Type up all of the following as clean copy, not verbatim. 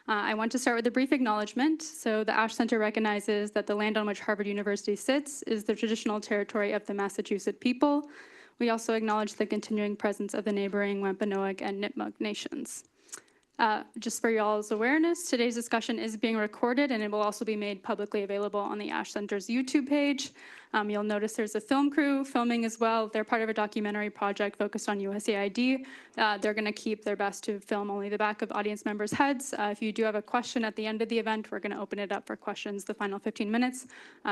I want to start with a brief acknowledgement. So the Ash Center recognizes that the land on which Harvard University sits is the traditional territory of the Massachusetts people. We also acknowledge the continuing presence of the neighboring Wampanoag and Nipmuc nations. Just for y'all's awareness, today's discussion is being recorded and it will also be made publicly available on the Ash Center's YouTube page. You'll notice there's a film crew filming as well. They're part of a documentary project focused on USAID. They're going to keep their best to film only the back of audience members' heads. If you do have a question at the end of the event, we're going to open it up for questions the final 15 minutes.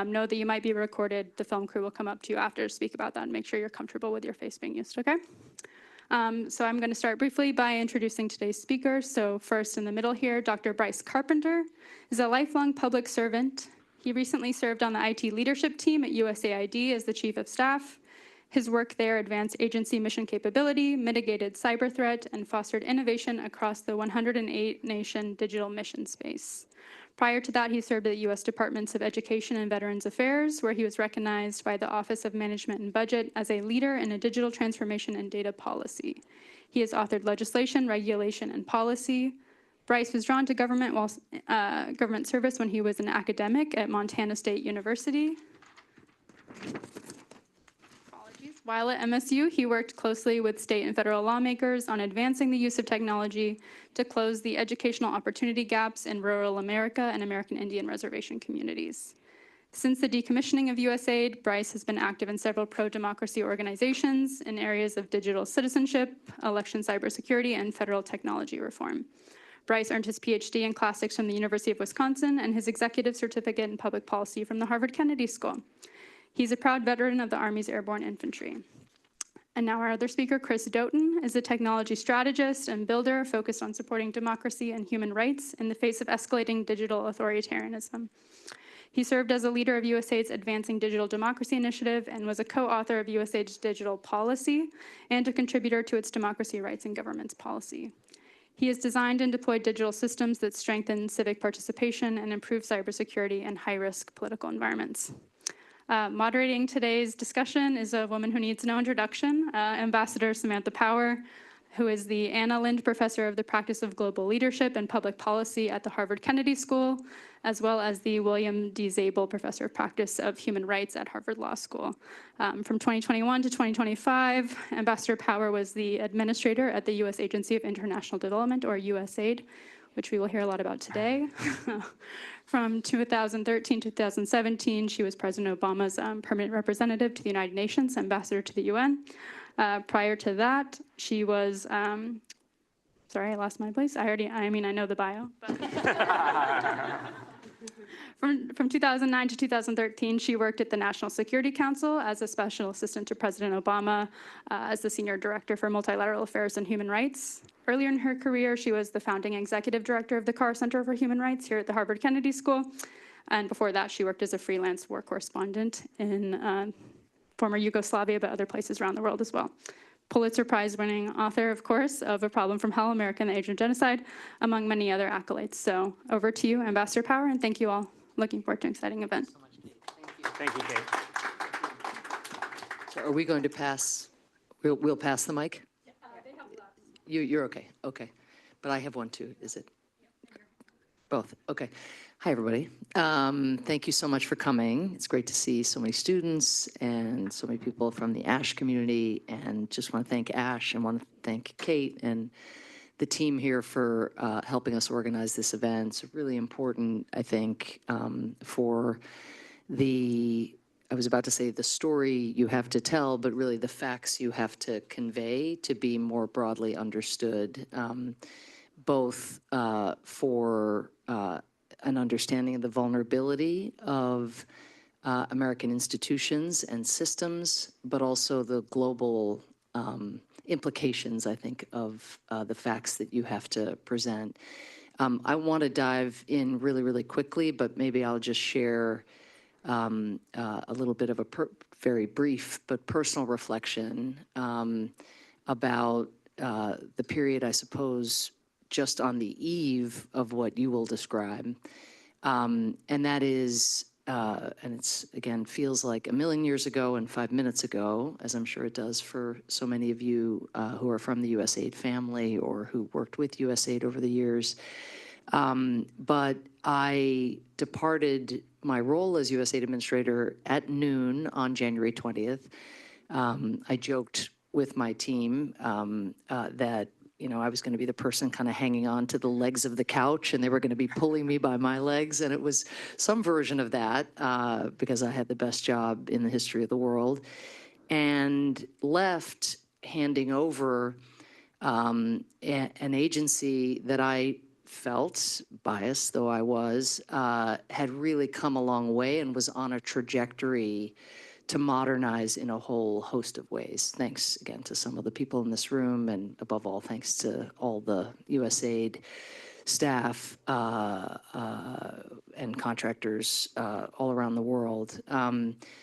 Know that you might be recorded. The film crew will come up to you after to speak about that and make sure you're comfortable with your face being used, okay? So I'm going to start briefly by introducing today's speaker. So first in the middle here, Dr. Bryce Carpenter is a lifelong public servant. He recently served on the IT leadership team at USAID as the chief of staff. His work there advanced agency mission capability, mitigated cyber threat, and fostered innovation across the 108-nation digital mission space. Prior to that, he served at the U.S. Departments of Education and Veterans Affairs, where he was recognized by the Office of Management and Budget as a leader in a digital transformation and data policy. He has authored legislation, regulation, and policy. Bryce was drawn to government service when he was an academic at Montana State University. While at MSU, he worked closely with state and federal lawmakers on advancing the use of technology to close the educational opportunity gaps in rural America and American Indian reservation communities. Since the decommissioning of USAID, Bryce has been active in several pro-democracy organizations in areas of digital citizenship, election cybersecurity, and federal technology reform. Bryce earned his PhD in classics from the University of Wisconsin and his executive certificate in public policy from the Harvard Kennedy School. He's a proud veteran of the Army's Airborne Infantry. And now our other speaker, Chris Doughton, is a technology strategist and builder focused on supporting democracy and human rights in the face of escalating digital authoritarianism. He served as a leader of USAID's Advancing Digital Democracy Initiative and was a co-author of USAID's digital policy and a contributor to its democracy, rights, and governance policy. He has designed and deployed digital systems that strengthen civic participation and improve cybersecurity in high-risk political environments. Moderating today's discussion is a woman who needs no introduction, Ambassador Samantha Power, who is the Anna Lind Professor of the Practice of Global Leadership and Public Policy at the Harvard Kennedy School, as well as the William D. Zabel Professor of Practice of Human Rights at Harvard Law School. From 2021 to 2025, Ambassador Power was the administrator at the U.S. Agency of International Development, or USAID, which we will hear a lot about today. From 2013 to 2017, she was President Obama's permanent representative to the United Nations, ambassador to the UN. Prior to that, she was, sorry, I lost my place. I know the bio. But From 2009 to 2013, she worked at the National Security Council as a special assistant to President Obama, as the senior director for multilateral affairs and human rights. Earlier in her career, she was the founding executive director of the Carr Center for Human Rights here at the Harvard Kennedy School. And before that, she worked as a freelance war correspondent in former Yugoslavia, but other places around the world as well. Pulitzer Prize-winning author, of course, of A Problem from Hell, America and the Age of Genocide, among many other accolades. So over to you, Ambassador Power, and thank you all. Looking forward to an exciting event. Thank you, Kate. So are we going to pass, we'll pass the mic? They have lots. You're okay, okay. But I have one too, is it? Both, okay. Hi, everybody. Thank you so much for coming. It's great to see so many students and so many people from the ASH community, and just want to thank ASH and want to thank Kate and the team here for helping us organize this event. It's really important, I think, for I was about to say the story you have to tell, but really the facts you have to convey to be more broadly understood, both for an understanding of the vulnerability of American institutions and systems, but also the global implications, I think, of the facts that you have to present. I want to dive in really, really quickly, but maybe I'll just share a little bit of a very brief but personal reflection about the period, I suppose, just on the eve of what you will describe. And that is, and it's, again, feels like a million years ago and 5 minutes ago, as I'm sure it does for so many of you who are from the USAID family or who worked with USAID over the years. But I departed my role as USAID administrator at noon on January 20th. I joked with my team that I was going to be the person kind of hanging on to the legs of the couch, and they were going to be pulling me by my legs, and it was some version of that because I had the best job in the history of the world, and left handing over an agency that I felt, biased though I was, had really come a long way and was on a trajectory to modernize in a whole host of ways. Thanks again to some of the people in this room, and above all, thanks to all the USAID staff and contractors all around the world.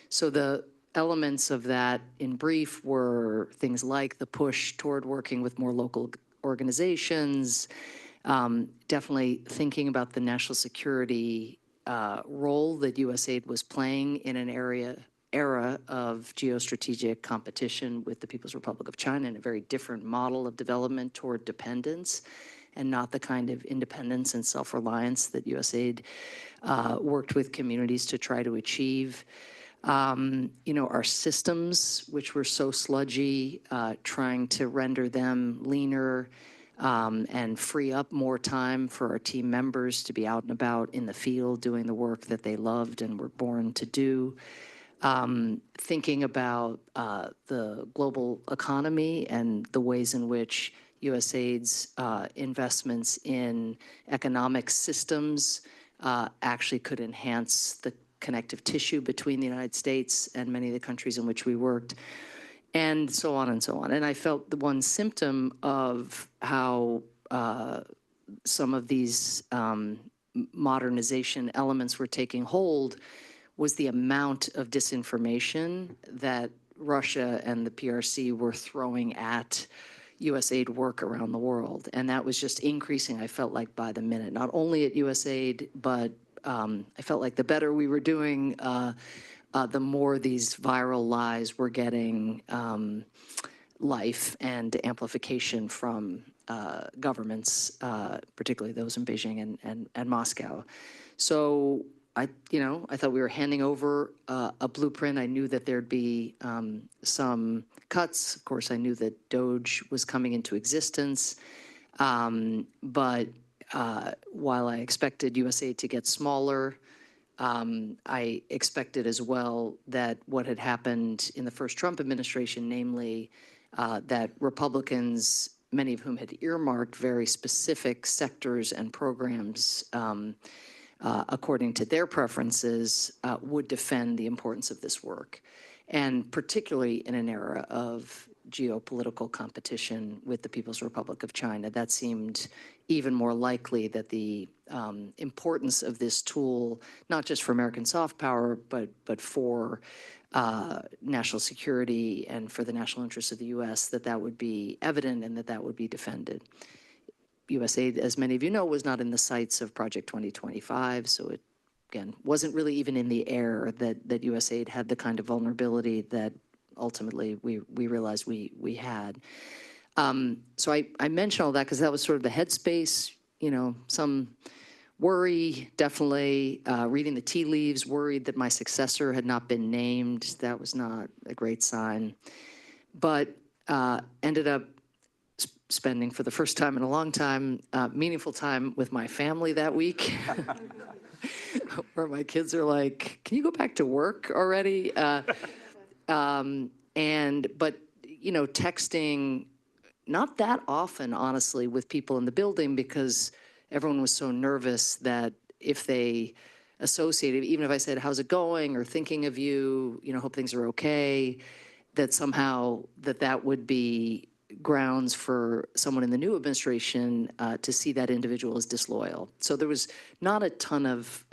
So the elements of that in brief were things like the push toward working with more local organizations, definitely thinking about the national security role that USAID was playing in an era of geostrategic competition with the People's Republic of China, and a very different model of development toward dependence and not the kind of independence and self-reliance that USAID worked with communities to try to achieve. Our systems, which were so sludgy, trying to render them leaner and free up more time for our team members to be out and about in the field doing the work that they loved and were born to do. Thinking about the global economy and the ways in which USAID's investments in economic systems actually could enhance the connective tissue between the United States and many of the countries in which we worked, and so on and so on. And I felt the one symptom of how some of these modernization elements were taking hold was the amount of disinformation that Russia and the PRC were throwing at USAID work around the world. And that was just increasing, I felt like, by the minute, not only at USAID, but I felt like the better we were doing, the more these viral lies were getting life and amplification from governments, particularly those in Beijing and Moscow. So I thought we were handing over a blueprint. I knew that there'd be some cuts. Of course, I knew that DOGE was coming into existence. But while I expected USAID to get smaller, I expected as well that what had happened in the first Trump administration, namely that Republicans, many of whom had earmarked very specific sectors and programs according to their preferences, would defend the importance of this work. And particularly in an era of geopolitical competition with the People's Republic of China, that seemed even more likely that the importance of this tool, not just for American soft power, but for national security and for the national interests of the U.S., that would be evident and that would be defended. USAID, as many of you know, was not in the sights of Project 2025, so it, again, wasn't really even in the air that USAID had the kind of vulnerability that ultimately we realized we had. So I mention all that because that was sort of the headspace, some worry, definitely, reading the tea leaves, worried that my successor had not been named. That was not a great sign. But ended up spending, for the first time in a long time, meaningful time with my family that week, where my kids are like, "Can you go back to work already?" But texting not that often, honestly, with people in the building, because everyone was so nervous that if they associated, even if I said, "How's it going?" or "Thinking of you," "Hope things are okay," that somehow that would be grounds for someone in the new administration to see that individual as disloyal. So there was not a ton of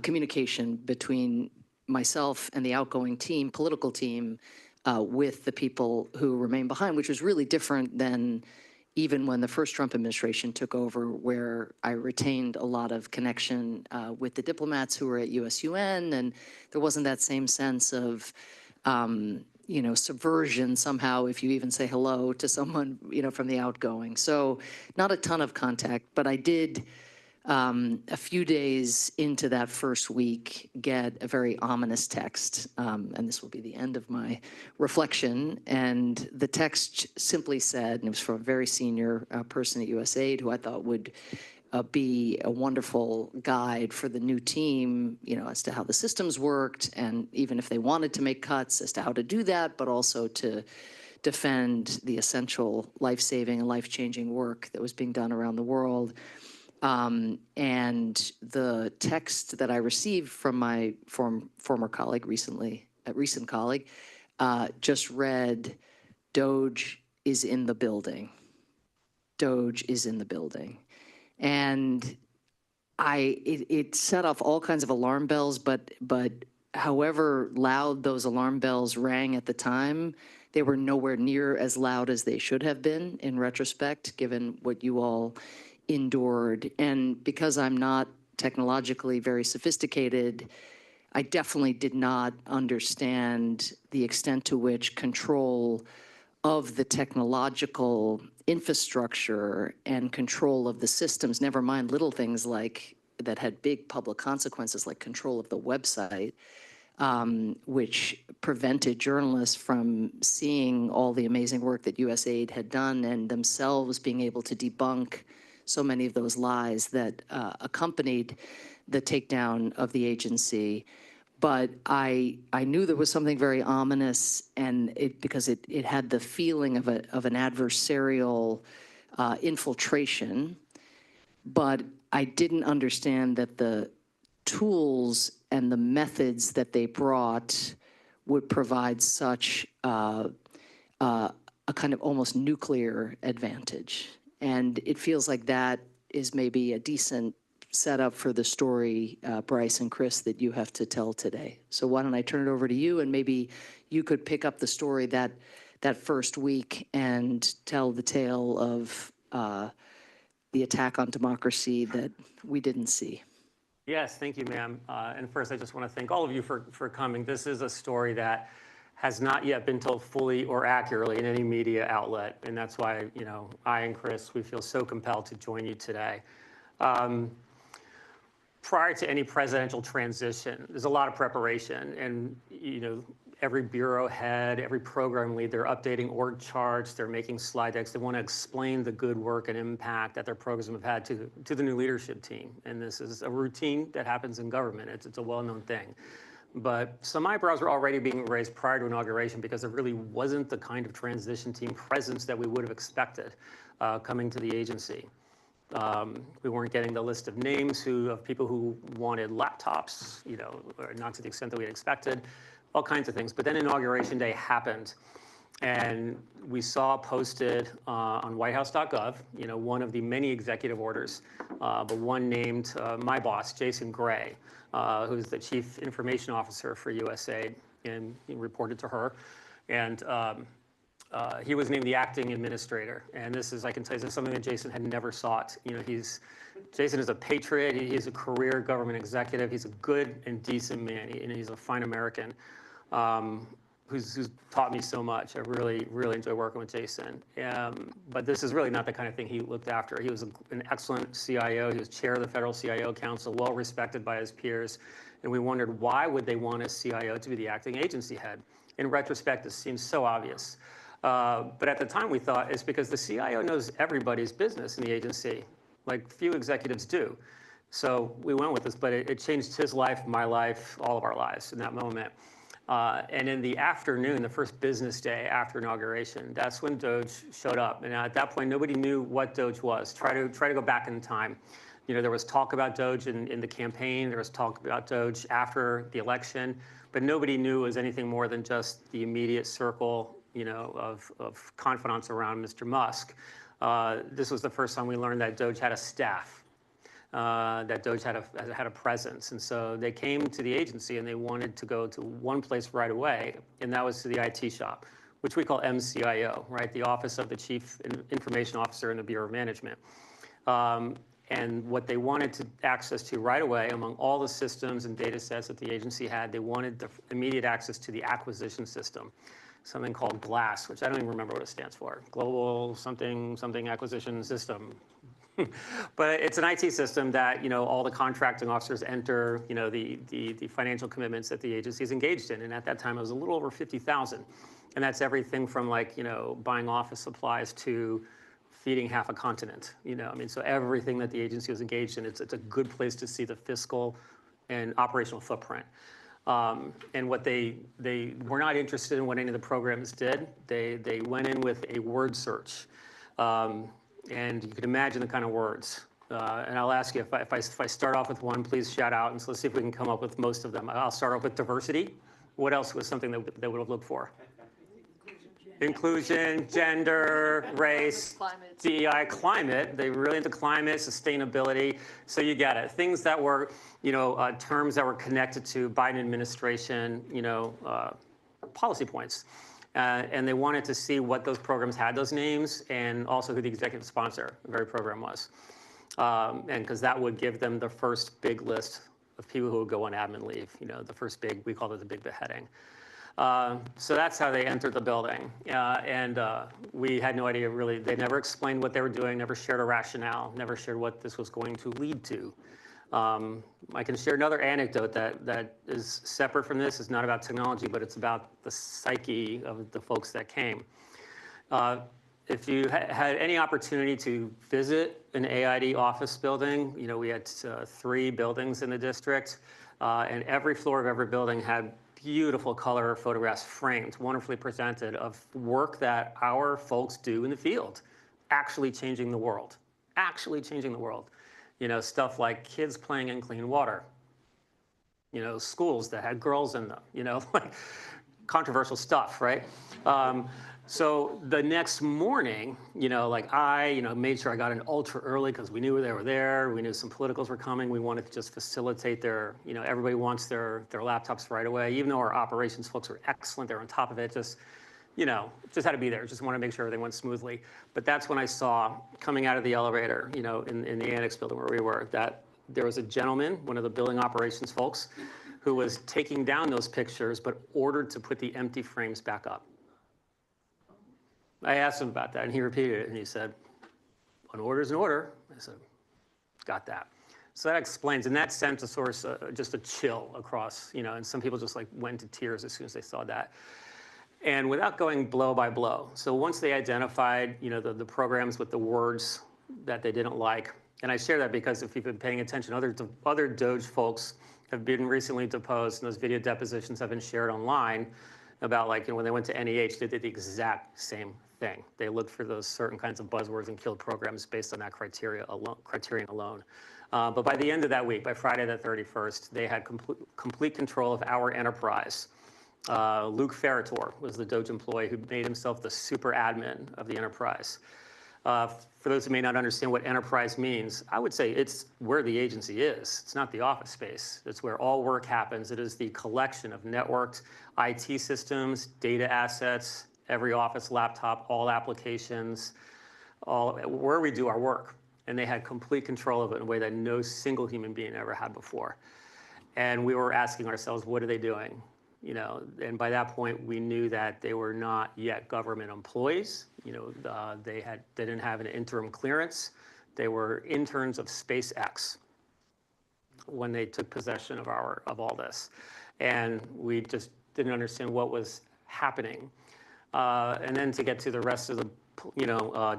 communication between myself and the outgoing team, political team, with the people who remain behind, which was really different than even when the first Trump administration took over, where I retained a lot of connection with the diplomats who were at USUN, and there wasn't that same sense of subversion somehow if you even say hello to someone, from the outgoing. So not a ton of contact, but I did, a few days into that first week, get a very ominous text. And this will be the end of my reflection. And the text simply said, and it was from a very senior person at USAID who I thought would be a wonderful guide for the new team, as to how the systems worked, and even if they wanted to make cuts, as to how to do that, but also to defend the essential life-saving and life-changing work that was being done around the world. And the text that I received from my former colleague recent colleague, just read, "DOGE is in the building. DOGE is in the building." And it set off all kinds of alarm bells, but however loud those alarm bells rang at the time, they were nowhere near as loud as they should have been in retrospect, given what you all endured. And because I'm not technologically very sophisticated, I definitely did not understand the extent to which control of the technological infrastructure and control of the systems, never mind little things like that had big public consequences, like control of the website, which prevented journalists from seeing all the amazing work that USAID had done and themselves being able to debunk so many of those lies that accompanied the takedown of the agency. But I knew there was something very ominous, and because it had the feeling of an adversarial infiltration, but I didn't understand that the tools and the methods that they brought would provide such a kind of almost nuclear advantage. And it feels like that is maybe a decent setup for the story, Bryce and Chris, that you have to tell today. So why don't I turn it over to you, and maybe you could pick up the story that first week and tell the tale of the attack on democracy that we didn't see. Yes, thank you, ma'am. And first, I just want to thank all of you for coming. This is a story that has not yet been told fully or accurately in any media outlet. And that's why, I and Chris, we feel so compelled to join you today. Prior to any presidential transition, there's a lot of preparation. And, every bureau head, every program lead, they're updating org charts, they're making slide decks. They want to explain the good work and impact that their programs have had to the new leadership team. And this is a routine that happens in government. It's a well-known thing. But some eyebrows were already being raised prior to inauguration because there really wasn't the kind of transition team presence that we would have expected coming to the agency. We weren't getting the list of names of people who wanted laptops, or not to the extent that we had expected, all kinds of things. But then Inauguration Day happened, and we saw posted on whitehouse.gov, one of the many executive orders, but one named my boss, Jason Gray, who's the Chief Information Officer for USAID, and he reported to her. And he was named the acting administrator. And this is, I can tell you, this is something that Jason had never sought. Jason is a patriot. He's a career government executive. He's a good and decent man, and he's a fine American who's taught me so much. I really, really enjoy working with Jason. But this is really not the kind of thing he looked after. He was an excellent CIO. He was chair of the Federal CIO Council, well respected by his peers. And we wondered, why would they want a CIO to be the acting agency head? In retrospect, this seems so obvious. But at the time, we thought it's because the CIO knows everybody's business in the agency, like few executives do. So we went with this, but it changed his life, my life, all of our lives in that moment. And in the afternoon, the first business day after inauguration, that's when DOGE showed up. And at that point, nobody knew what DOGE was. Try to go back in time. There was talk about DOGE in the campaign. There was talk about DOGE after the election, but nobody knew it was anything more than just the immediate circle, of confidants around Mr. Musk. This was the first time we learned that DOGE had a staff, that DOGE had a presence. And so they came to the agency and they wanted to go to one place right away, and that was to the IT shop, which we call MCIO, right? The Office of the Chief Information Officer in the Bureau of Management. And what they wanted access to right away, among all the systems and data sets that the agency had, they wanted the immediate access to the acquisition system. something called GLASS, which I don't even remember what it stands for. Global something acquisition system. But it's an IT system that, all the contracting officers enter, the financial commitments that the agency is engaged in. And at that time, it was a little over 50,000. And that's everything from buying office supplies to feeding half a continent. So everything that the agency was engaged in, it's a good place to see the fiscal and operational footprint. And what they were not interested in what any of the programs did. They went in with a word search. And you can imagine the kind of words. And I'll ask you, if I start off with one, please shout out, and so let's see if we can come up with most of them. I'll start off with diversity. What else was something that they would have looked for? Inclusion, gender, race, Climate. DEI, climate. They were really into climate, sustainability. So you get it. Things that were, terms that were connected to Biden administration, policy points. And they wanted to see what those programs had, those names, and also who the executive sponsor of the very program was. And because that would give them the first big list of people who would go on admin leave, the first big, we called it the big beheading. So that's how they entered the building. And we had no idea, really. They never explained what they were doing, never shared a rationale, never shared what this was going to lead to. I can share another anecdote that is separate from this. It's not about technology, but it's about the psyche of the folks that came. If you had any opportunity to visit an AID office building, we had 3 buildings in the district, and every floor of every building had beautiful color photographs framed, wonderfully presented, of work that our folks do in the field, actually changing the world, stuff like kids playing in clean water, schools that had girls in them, like controversial stuff, right? So the next morning, I made sure I got in ultra early because we knew they were there. We knew some politicals were coming. We wanted to just facilitate their, everybody wants their laptops right away. Even though our operations folks were excellent, they're on top of it. Just had to be there. Just want to make sure everything went smoothly. But that's when I saw, coming out of the elevator, in the annex building where we were, that there was a gentleman, one of the building operations folks, who was taking down those pictures, but ordered to put the empty frames back up. I asked him about that, and he repeated it, and he said, "An order is an order." I said, "Got that." So that explains, and that sent a source, just a chill across, and some people just went to tears as soon as they saw that. And without going blow by blow, so once they identified, the programs with the words that they didn't like, and I share that because if you've been paying attention, other DOGE folks have been recently deposed, and those video depositions have been shared online about when they went to NEH, they did the exact same thing. They looked for those certain kinds of buzzwords and killed programs based on that criterion alone. But by the end of that week, by Friday the 31st, they had complete control of our enterprise. Luke Ferrator was the DOGE employee who made himself the super admin of the enterprise. For those who may not understand what enterprise means, I would say it's where the agency is. It's not the office space. It's where all work happens. It is the collection of networked IT systems, data assets, every office laptop, all applications, where we do our work. And they had complete control of it in a way that no single human being ever had before. And we were asking ourselves, what are they doing? And by that point, we knew that they were not yet government employees. They didn't have an interim clearance. They were interns of SpaceX when they took possession of all this. And we just didn't understand what was happening. And then to get to the rest of the,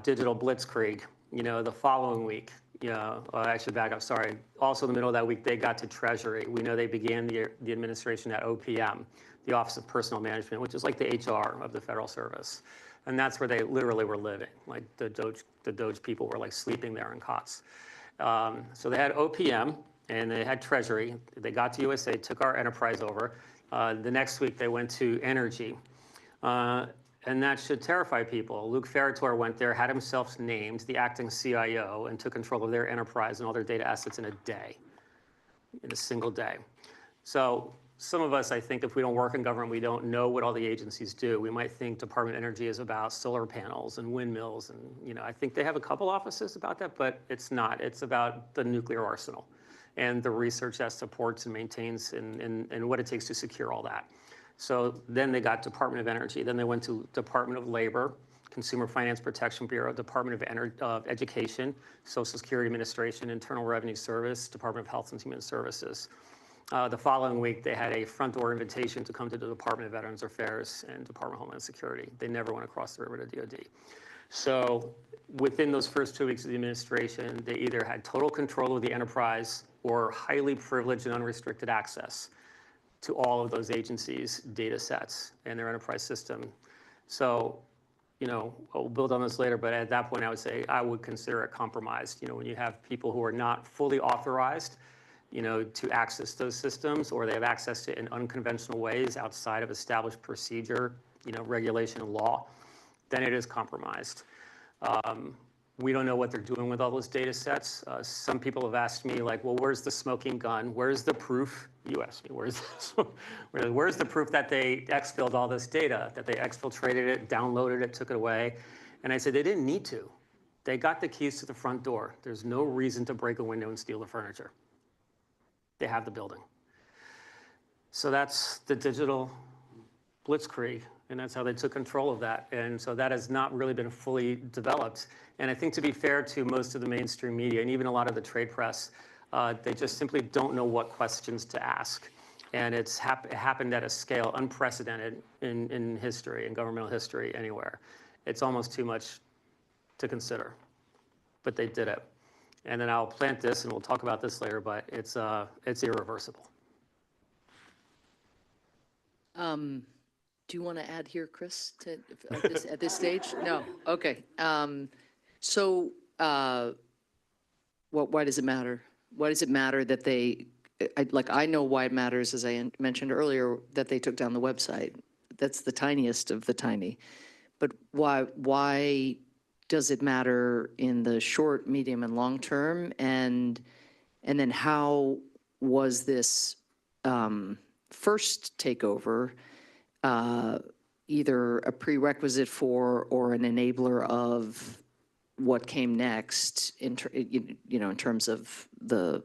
digital blitzkrieg, the following week, I should back up, sorry. Also in the middle of that week, they got to Treasury. We know they began the administration at OPM, the Office of Personnel Management, which is like the HR of the Federal Service. And that's where they literally were living. Like the DOGE people were sleeping there in cots. So they had OPM and they had Treasury. They got to USAID, took our enterprise over. The next week they went to energy. And that should terrify people. Luke Ferrator went there, had himself named the acting CIO, and took control of their enterprise and all their data assets in a single day. So some of us, I think, if we don't work in government, we don't know what all the agencies do. We might think Department of Energy is about solar panels and windmills, and I think they have a couple offices about that, but it's not. It's about the nuclear arsenal and the research that supports and maintains and what it takes to secure all that. So then they got Department of Energy. Then they went to Department of Labor, Consumer Finance Protection Bureau, Department of Education, Social Security Administration, Internal Revenue Service, Department of Health and Human Services. The following week, they had a front door invitation to come to the Department of Veterans Affairs and Department of Homeland Security. They never went across the river to DOD. So within those first 2 weeks of the administration, they either had total control of the enterprise or highly privileged and unrestricted access to all of those agencies' data sets and their enterprise system. So, we'll build on this later, but at that point, I would say I would consider it compromised. When you have people who are not fully authorized, to access those systems, or they have access to it in unconventional ways outside of established procedure, regulation and law, then it is compromised. We don't know what they're doing with all those data sets. Some people have asked me, like, well, where's the smoking gun? Where's the proof? You asked me, where's the proof that they exfilled all this data, that they exfiltrated it, downloaded it, took it away? And I said, they didn't need to. They got the keys to the front door. There's no reason to break a window and steal the furniture. They have the building. So that's the digital blitzkrieg, and that's how they took control of that. And so that has not really been fully developed. And I think, to be fair to most of the mainstream media and even a lot of the trade press, they just simply don't know what questions to ask. And it's happened at a scale unprecedented in history, in governmental history anywhere. It's almost too much to consider, but they did it. And then I'll plant this, and we'll talk about this later, but it's irreversible. Do you want to add here, Chris, at this stage? No. Okay. So why does it matter? Why does it matter that I know why it matters, as I mentioned earlier, that they took down the website. That's the tiniest of the tiny. But why does it matter in the short, medium, and long term? And then how was this first takeover either a prerequisite for or an enabler of what came next in terms of the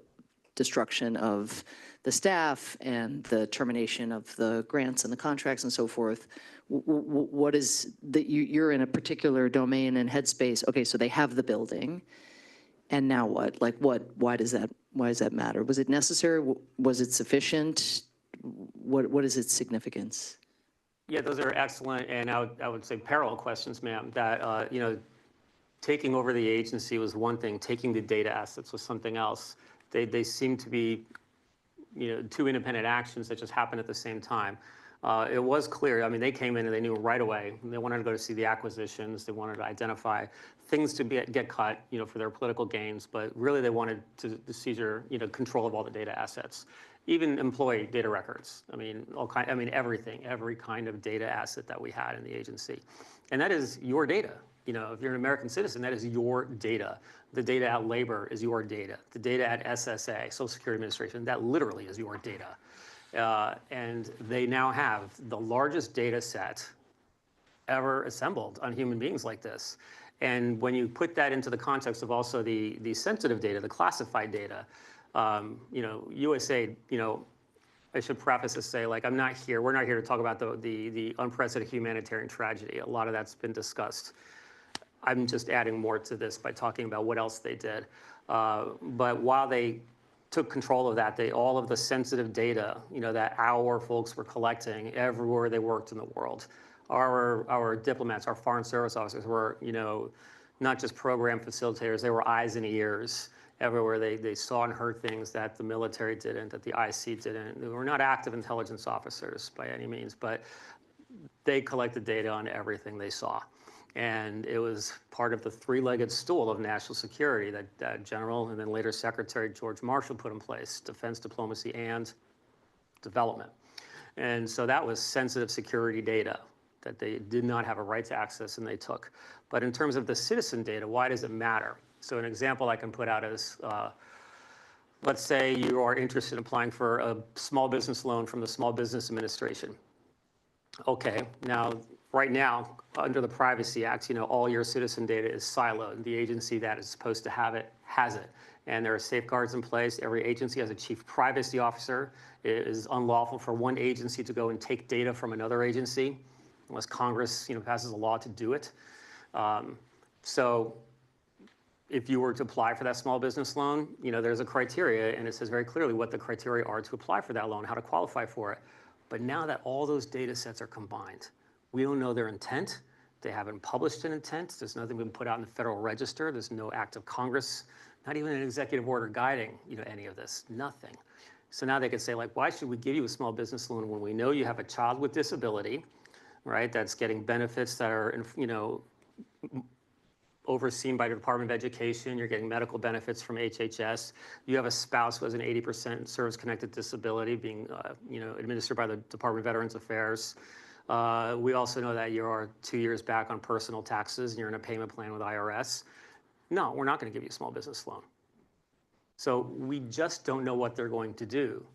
destruction of the staff and the termination of the grants and the contracts and so forth? What is that you're in a particular domain and headspace? Okay, so they have the building, and now what? Like why does that matter? Was it necessary? Was it sufficient? What is its significance? Yeah, those are excellent, and I would say parallel questions, ma'am. That taking over the agency was one thing. Taking the data assets was something else. They seem to be two independent actions that just happened at the same time. It was clear. I mean, they came in and they knew right away. They wanted to go to see the acquisitions. They wanted to identify things to get cut, for their political gains. But really, they wanted to seizure, control of all the data assets, even employee data records. I mean, everything, every kind of data asset that we had in the agency, and that is your data. If you're an American citizen, that is your data. The data at labor is your data. The data at SSA, Social Security Administration, that literally is your data. And they now have the largest data set ever assembled on human beings like this. And when you put that into the context of also the sensitive data, the classified data, USAID, I should preface this, say, like, we're not here to talk about the unprecedented humanitarian tragedy. A lot of that's been discussed. I'm just adding more to this by talking about what else they did. But while they took control of that, all of the sensitive data, that our folks were collecting everywhere they worked in the world. Our diplomats, our foreign service officers were, not just program facilitators, they were eyes and ears everywhere. They saw and heard things that the military didn't, that the IC didn't. They were not active intelligence officers by any means, but they collected data on everything they saw. And it was part of the three-legged stool of national security that General and then later Secretary George Marshall put in place: defense, diplomacy, and development. And so that was sensitive security data that they did not have a right to access, and they took. But in terms of the citizen data, why does it matter? So an example I can put out is, let's say you are interested in applying for a small business loan from the Small Business Administration. Okay, right now, under the Privacy Act, all your citizen data is siloed. The agency that is supposed to have it has it. And there are safeguards in place. Every agency has a chief privacy officer. It is unlawful for one agency to go and take data from another agency unless Congress, passes a law to do it. So if you were to apply for that small business loan, there's a criteria, and it says very clearly what the criteria are to apply for that loan, how to qualify for it. But now that all those data sets are combined, we don't know their intent. They haven't published an intent. There's nothing been put out in the Federal Register. There's no act of Congress, not even an executive order guiding, any of this, nothing. So now they could say, why should we give you a small business loan when we know you have a child with disability, right, that's getting benefits that are, overseen by the Department of Education, you're getting medical benefits from HHS, you have a spouse who has an 80% service-connected disability being, administered by the Department of Veterans Affairs. We also know that you are 2 years back on personal taxes and you're in a payment plan with IRS. No, we're not going to give you a small business loan. So we just don't know what they're going to do.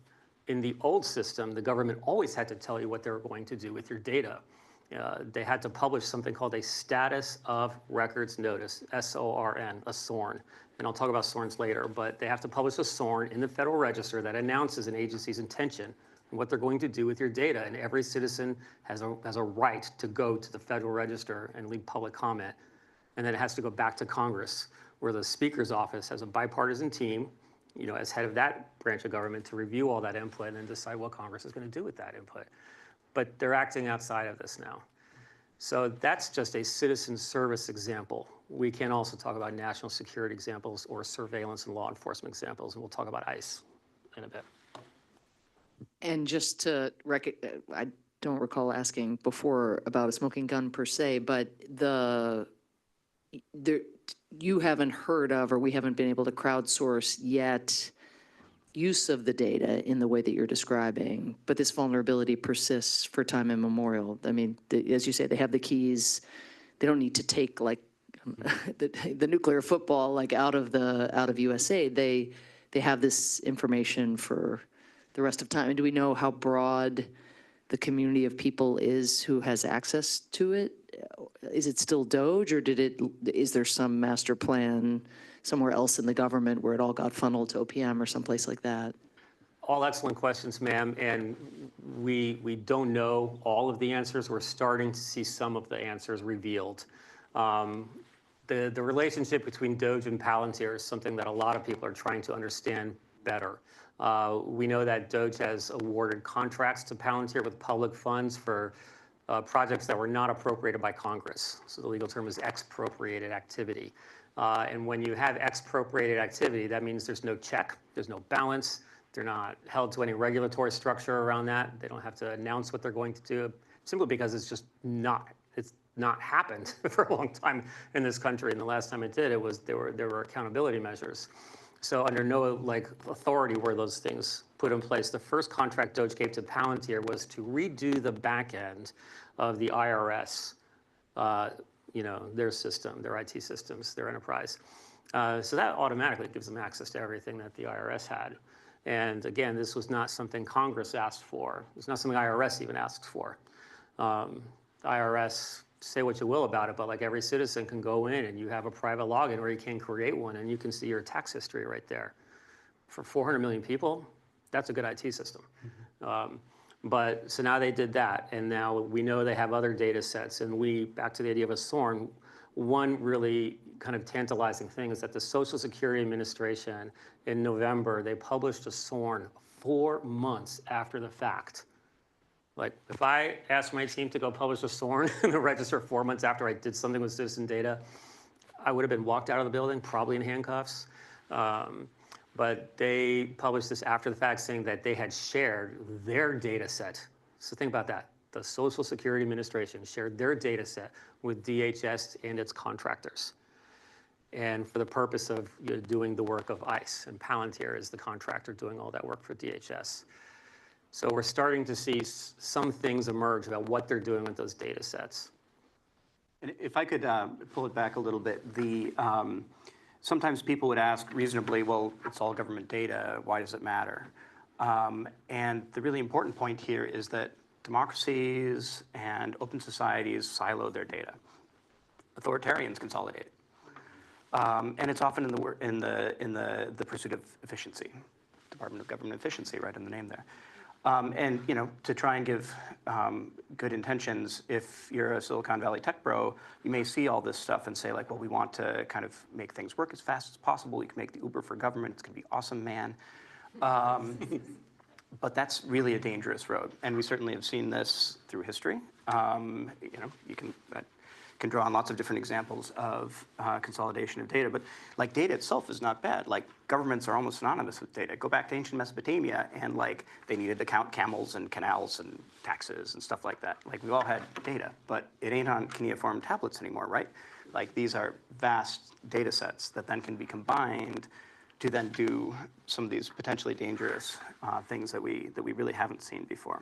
In the old system, the government always had to tell you what they were going to do with your data. They had to publish something called a Status of Records Notice, SORN, a SORN. And I'll talk about SORNs later, but they have to publish a SORN in the Federal Register that announces an agency's intention and what they're going to do with your data. And every citizen has a right to go to the Federal Register and leave public comment. And then it has to go back to Congress, where the Speaker's office has a bipartisan team, as head of that branch of government, to review all that input and then decide what Congress is going to do with that input. But they're acting outside of this now. So that's just a citizen service example. We can also talk about national security examples or surveillance and law enforcement examples, and we'll talk about ICE in a bit. And just to I don't recall asking before about a smoking gun per se, but you haven't heard of, or we haven't been able to crowdsource yet, use of the data in the way that you're describing, but this vulnerability persists for time immemorial. I mean, as you say, they have the keys. They don't need to take the nuclear football out of USAID. They have this information for the rest of time. And do we know how broad the community of people is who has access to it? Is it still DOGE, or is there some master plan somewhere else in the government where it all got funneled to OPM or someplace like that? All excellent questions, ma'am, and we don't know all of the answers. We're starting to see some of the answers revealed. The relationship between DOGE and Palantir is something that a lot of people are trying to understand better. We know that DOGE has awarded contracts to Palantir with public funds for projects that were not appropriated by Congress. So the legal term is expropriated activity. And when you have expropriated activity, that means there's no check, there's no balance, they're not held to any regulatory structure around that. They don't have to announce what they're going to do, simply because it's not happened for a long time in this country. And the last time it did, there were accountability measures. So under no authority were those things put in place. The first contract DOGE gave to Palantir was to redo the back end of the IRS, their system, their IT systems, their enterprise. So that automatically gives them access to everything that the IRS had. And again, this was not something Congress asked for. It's not something IRS even asks for. IRS, say what you will about it, but every citizen can go in and you have a private login, or you can create one and you can see your tax history right there. For 400 million people, that's a good IT system. But so now they did that, and now we know they have other data sets. And back to the idea of a SORN, one really kind of tantalizing thing is that the Social Security Administration in November, they published a SORN 4 months after the fact. If I asked my team to go publish a SORN in the register 4 months after I did something with citizen data, I would have been walked out of the building, probably in handcuffs. But they published this after the fact, saying that they had shared their data set. So think about that. The Social Security Administration shared their data set with DHS and its contractors, and for the purpose of doing the work of ICE. And Palantir is the contractor doing all that work for DHS. So we're starting to see some things emerge about what they're doing with those data sets. And if I could pull it back a little bit, sometimes people would ask reasonably, well, it's all government data, why does it matter? And the really important point here is that democracies and open societies silo their data. Authoritarians consolidate it. And it's often in the pursuit of efficiency, Department of Government Efficiency, right in the name there. And to try and give good intentions, if you're a Silicon Valley tech bro, you may see all this stuff and say like, well, we want to kind of make things work as fast as possible. We can make the Uber for government. It's going to be awesome, man. But that's really a dangerous road, and we certainly have seen this through history. You can draw on lots of different examples of consolidation of data, but like data itself is not bad. Like governments are almost synonymous with data. Go back to ancient Mesopotamia, and like they needed to count camels and canals and taxes and stuff like that. Like we all had data, but it ain't on cuneiform tablets anymore, right? Like these are vast data sets that then can be combined to then do some of these potentially dangerous things that we really haven't seen before.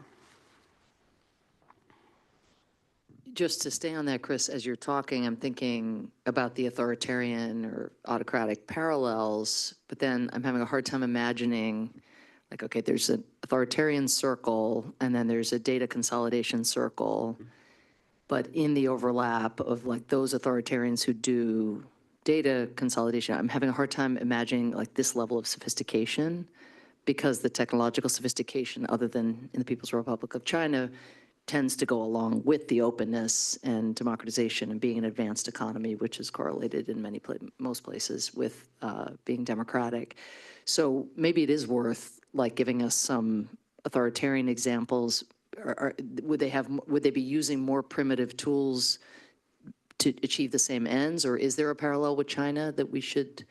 Just to stay on that, Chris, as you're talking, I'm thinking about the authoritarian or autocratic parallels, but then I'm having a hard time imagining, like, okay, there's an authoritarian circle, and then there's a data consolidation circle, but in the overlap of like those authoritarians who do data consolidation, I'm having a hard time imagining like this level of sophistication, because the technological sophistication, other than in the People's Republic of China, tends to go along with the openness and democratization and being an advanced economy, which is correlated in most places with being democratic. So maybe it is worth like giving us some authoritarian examples. Would they be using more primitive tools to achieve the same ends, or is there a parallel with China that we should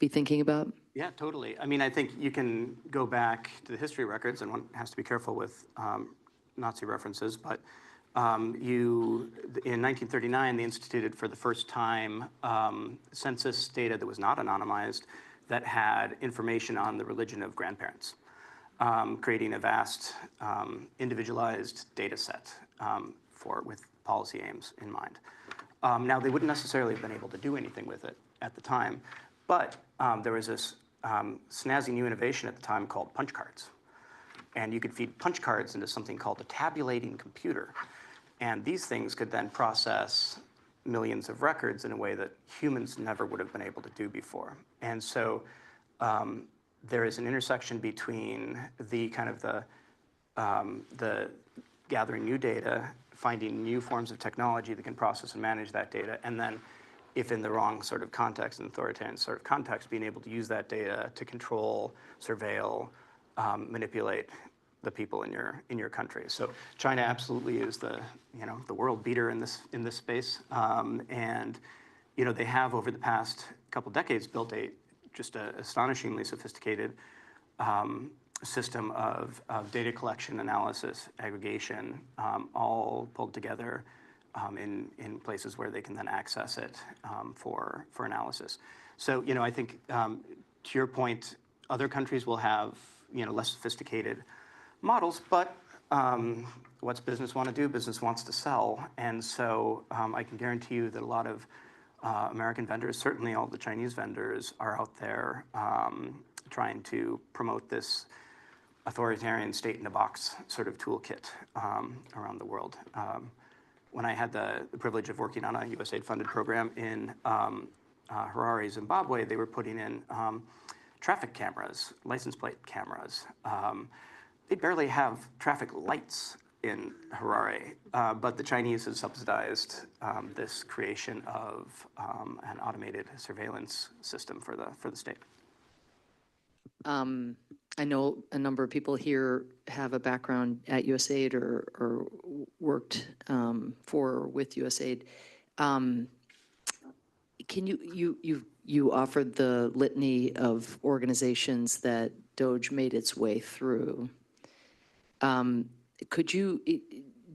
be thinking about? Yeah, totally. I mean, I think you can go back to the history records, and one has to be careful with Nazi references, but in 1939, they instituted for the first time census data that was not anonymized, that had information on the religion of grandparents, creating a vast individualized data set with policy aims in mind. Now, they wouldn't necessarily have been able to do anything with it at the time, but there was this snazzy new innovation at the time called punch cards. And you could feed punch cards into something called a tabulating computer. And these things could then process millions of records in a way that humans never would have been able to do before. And so there is an intersection between the kind of the gathering new data, finding new forms of technology that can process and manage that data, and then if in the wrong sort of context, an authoritarian sort of context, being able to use that data to control, surveil, manipulate the people in your country. So China absolutely is the world beater in this space, and they have over the past couple decades built just a astonishingly sophisticated system of data collection, analysis, aggregation, all pulled together in places where they can then access it for analysis. So I think to your point, other countries will have less sophisticated models, but what's business want to do? Business wants to sell, and so I can guarantee you that a lot of American vendors, certainly all the Chinese vendors, are out there trying to promote this authoritarian state-in-a-box sort of toolkit around the world. When I had the privilege of working on a USAID-funded program in Harare, Zimbabwe, they were putting in traffic cameras, license plate cameras. They barely have traffic lights in Harare, but the Chinese have subsidized this creation of an automated surveillance system for the state. I know a number of people here have a background at USAID or worked for or with USAID. Can you offered the litany of organizations that DOGE made its way through. Do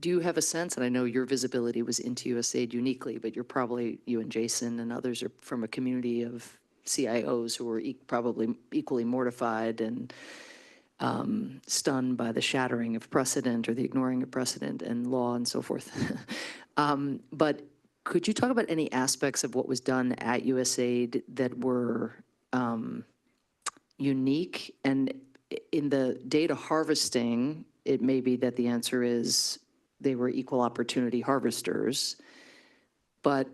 you have a sense, and I know your visibility was into USAID uniquely, but you and Jason and others are from a community of CIOs who were probably equally mortified and stunned by the shattering of precedent or the ignoring of precedent and law and so forth. But could you talk about any aspects of what was done at USAID that were unique? And in the data harvesting, it may be that the answer is they were equal opportunity harvesters. But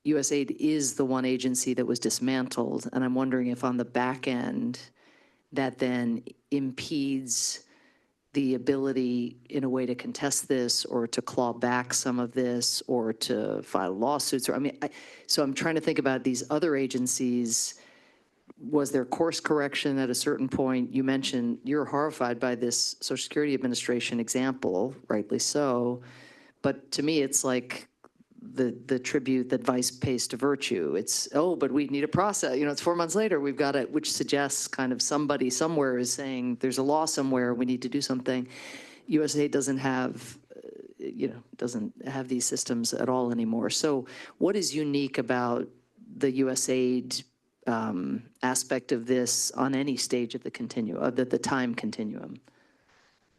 USAID is the one agency that was dismantled, and I'm wondering if on the back end, that then impedes the ability in a way to contest this or to claw back some of this or to file lawsuits, or, I mean, so I'm trying to think about these other agencies. Was there course correction at a certain point? You mentioned you're horrified by this Social Security Administration example, rightly so, but to me, it's like the tribute that vice pays to virtue. It's, oh, but we need a process. You know, it's 4 months later, we've got it, which suggests kind of somebody somewhere is saying there's a law somewhere, we need to do something. USA doesn't have, doesn't have these systems at all anymore. So what is unique about the USAID aspect of this on any stage of the continuum, of the time continuum?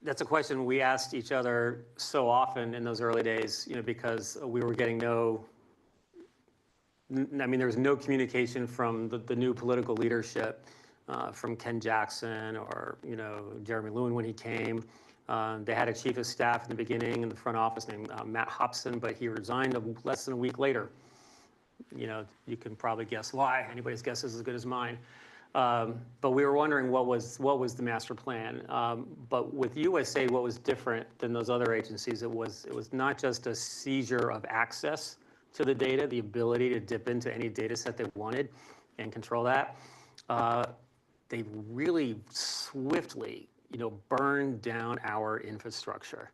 That's a question we asked each other so often in those early days, because we were getting there was no communication from the new political leadership, from Ken Jackson or, Jeremy Lewin when he came. They had a chief of staff in the beginning in the front office named Matt Hobson, but he resigned less than a week later. You can probably guess why. Anybody's guess is as good as mine. But we were wondering what was the master plan. But with USAID, what was different than those other agencies, it was not just a seizure of access to the data, the ability to dip into any data set they wanted and control that. They really swiftly, burned down our infrastructure.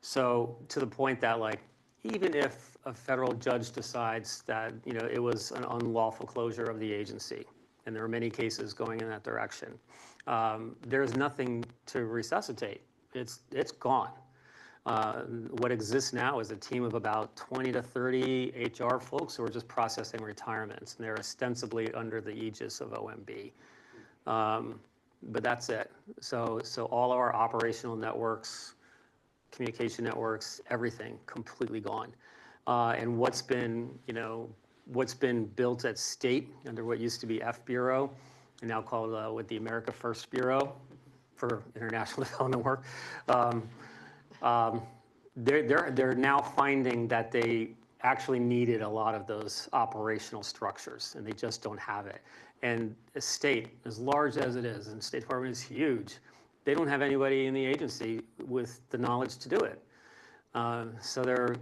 So to the point that, like, even if a federal judge decides that, it was an unlawful closure of the agency, and there are many cases going in that direction, there's nothing to resuscitate. It's gone. What exists now is a team of about 20 to 30 HR folks who are just processing retirements, and they're ostensibly under the aegis of OMB. But that's it. So all of our operational networks, communication networks, everything completely gone. And what's been built at state under what used to be F Bureau, and now called with the America First Bureau for international development work, they're now finding that they actually needed a lot of those operational structures, and they just don't have it. And a state, as large as it is, and the State Department is huge, they don't have anybody in the agency with the knowledge to do it. So they're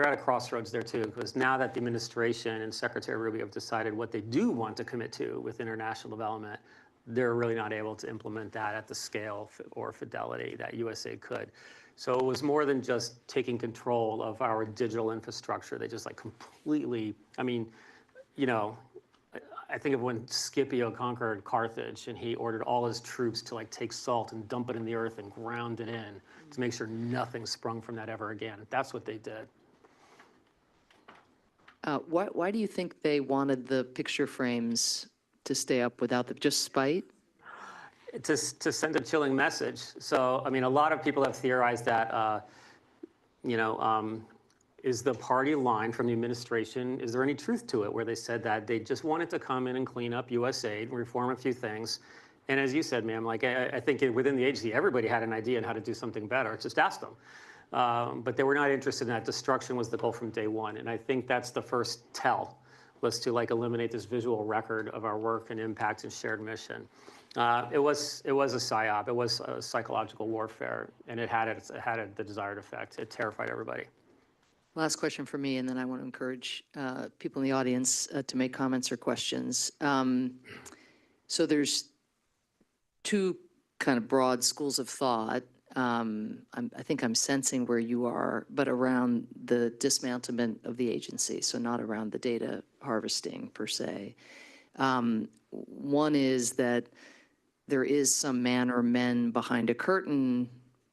at a crossroads there too, because now that the administration and Secretary Rubio have decided what they do want to commit to with international development, they're really not able to implement that at the scale or fidelity that USAID could. So it was more than just taking control of our digital infrastructure. They just completely, I think of when Scipio conquered Carthage and he ordered all his troops to take salt and dump it in the earth and ground it in to make sure nothing sprung from that ever again. That's what they did. Why do you think they wanted the picture frames to stay up without just spite? To send a chilling message. So, a lot of people have theorized that, is the party line from the administration, is there any truth to it, where they said that they just wanted to come in and clean up USAID, reform a few things. And as you said, ma'am, I think within the agency, everybody had an idea on how to do something better. Just ask them. But they were not interested in that. Destruction was the goal from day one. And I think that's the first tell, was to eliminate this visual record of our work and impact and shared mission. It was a psyop. It was a psychological warfare, and it had the desired effect. It terrified everybody. Last question for me, and then I want to encourage people in the audience to make comments or questions. So there's two kind of broad schools of thought. I think I'm sensing where you are, but around the dismantlement of the agency, so not around the data harvesting per se. One is that there is some man or men behind a curtain,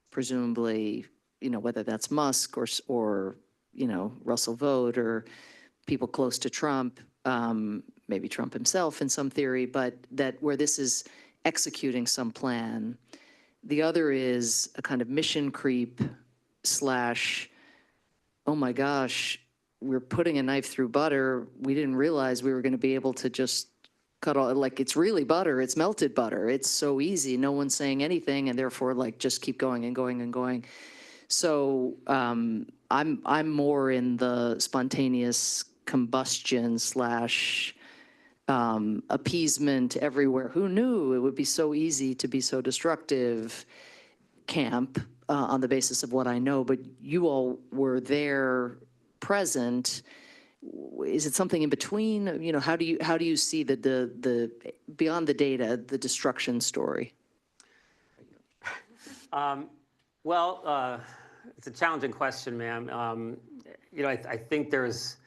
presumably, whether that's Musk or Russell Vought or people close to Trump, maybe Trump himself in some theory, but that where this is executing some plan. The other is a kind of mission creep / oh my gosh, we're putting a knife through butter. We didn't realize we were going to be able to just cut all, it's really butter, it's melted butter. It's so easy, no one's saying anything, and therefore just keep going and going and going. So I'm more in the spontaneous combustion slash appeasement everywhere. Who knew it would be so easy to be so destructive camp on the basis of what I know, but you all were there present. Is it something in between? You know, how do you see the beyond the data, the destruction story? Well, it's a challenging question, ma'am. You know, I think there's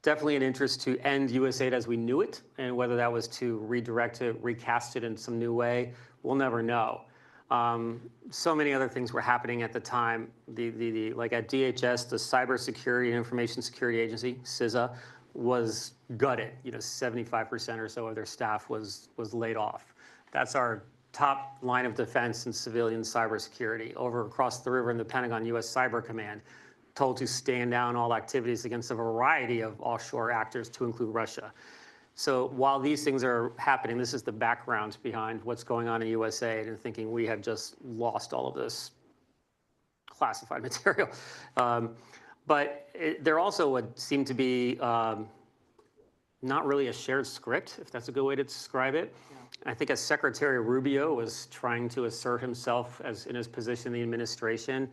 definitely an interest to end USAID as we knew it, and whether that was to redirect it, recast it in some new way, we'll never know. So many other things were happening at the time. Like at DHS, the Cybersecurity and Information Security Agency, CISA, was gutted. You know, 75% or so of their staff was laid off. That's our top line of defense in civilian cybersecurity. Over across the river in the Pentagon, U.S. Cyber Command, told to stand down all activities against a variety of offshore actors, to include Russia. So while these things are happening, this is the background behind what's going on in USAID, and thinking we have just lost all of this classified material. But there also would seem to be not really a shared script, if that's a good way to describe it. Yeah. I think as Secretary Rubio was trying to assert himself as in his position in the administration,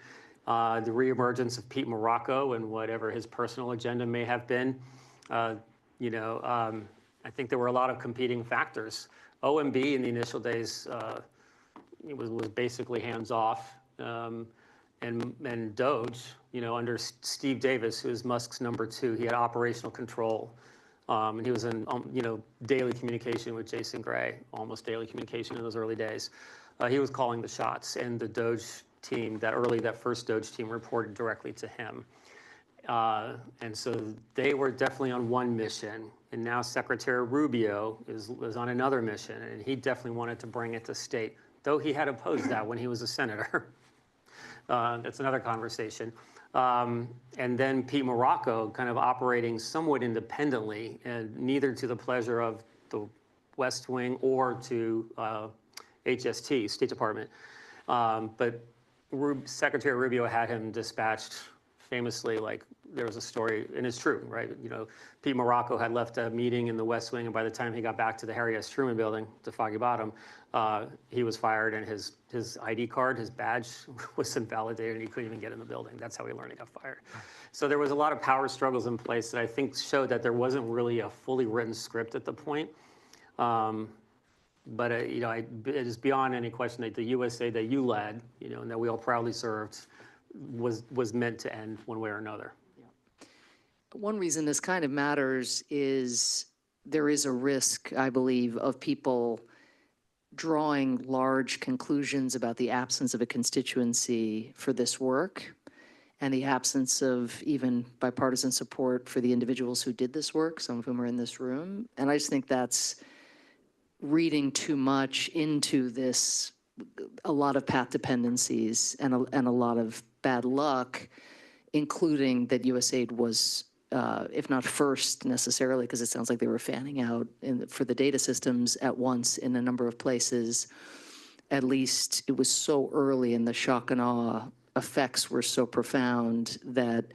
the reemergence of Pete Morocco and whatever his personal agenda may have been, I think there were a lot of competing factors. OMB in the initial days was basically hands off, and DOGE, under Steve Davis, who is Musk's #2, he had operational control, and he was in daily communication with Jason Gray, almost daily communication in those early days. He was calling the shots, and the DOGE team, that first DOGE team, reported directly to him. And so they were definitely on one mission, and now Secretary Rubio is on another mission, and he definitely wanted to bring it to state, though he had opposed that when he was a senator. That's another conversation. And then Pete Morocco kind of operating somewhat independently, and neither to the pleasure of the West Wing or to HST, State Department. But Secretary Rubio had him dispatched famously, like there was a story, and it's true, right? Pete Morocco had left a meeting in the West Wing, and by the time he got back to the Harry S. Truman building, to Foggy Bottom, he was fired, and his ID card, his badge, was invalidated, and he couldn't even get in the building. That's how he learned he got fired. So there was a lot of power struggles in place that I think showed that there wasn't really a fully written script at the point. But it is beyond any question that the USAID that you led, and that we all proudly served, was meant to end one way or another. Yeah. One reason this kind of matters is there is a risk, I believe, of people drawing large conclusions about the absence of a constituency for this work and the absence of even bipartisan support for the individuals who did this work, some of whom are in this room. And I just think that's reading too much into this, a lot of path dependencies and a lot of bad luck, including that USAID was, if not first necessarily, because it sounds like they were fanning out for the data systems at once in a number of places. At least it was so early, and the shock and awe effects were so profound that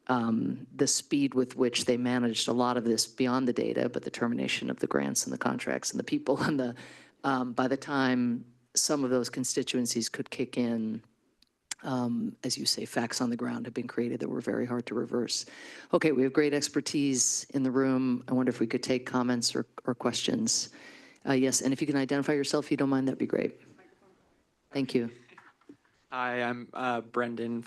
the speed with which they managed a lot of this beyond the data, but the termination of the grants and the contracts and the people, and by the time some of those constituencies could kick in, as you say, facts on the ground have been created that were very hard to reverse. Okay, we have great expertise in the room. I wonder if we could take comments or questions. Yes, and if you can identify yourself, if you don't mind, that'd be great. Thank you. Hi, I'm Brendan